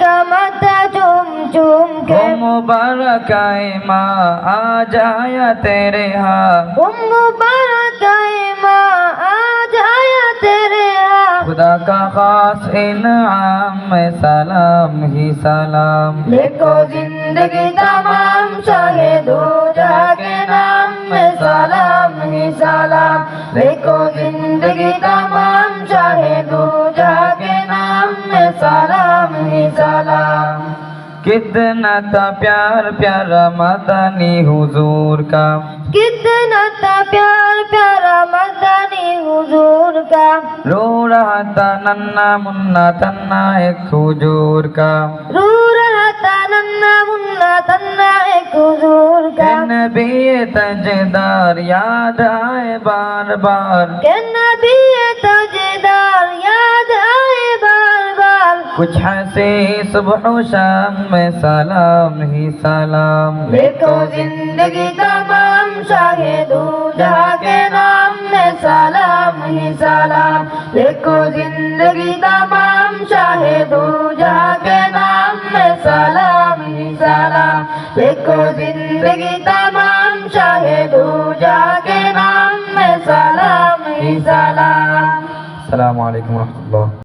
का माथा चूम चूम के मुबारक माँ आ जाया तेरे यहाँ मुबारक माँ आ जाया तेरे यहाँ खुदा का खास इनाम में सलाम ही सलाम लिखो जिंदगी तमाम शाहे दो जहां के नाम में सलाम ही सलाम लिखो जिंदगी तमाम शाहे दो जहां के नाम में सलाम ही सलाम कितना था प्यार प्यारा मदनी हुजूर का कितना था प्यार प्यारा मदनी हुजूर का रो रहा था नन्ना मुन्ना तन्ना एक हुजूर का रो रहा था नन्ना मुन्ना तन्ना एक हुजूर का नबी तजदार याद आए बार बार के नबी तजदार याद आए बार बार कुछ हंसे सुबह शाम में सलाम ही सलाम लिखो जिंदगी तमाम शाहे दो जहां के नाम में सलाम ही सलाम लिखो जिंदगी तमाम शाहे दो जहां के नाम में सलाम ही सलाम लिखो जिंदगी तमाम शाहे दो जहां के नाम में सलाम ही सलाम। अस्सलामु अलैकुम व रहमतुल्लाह।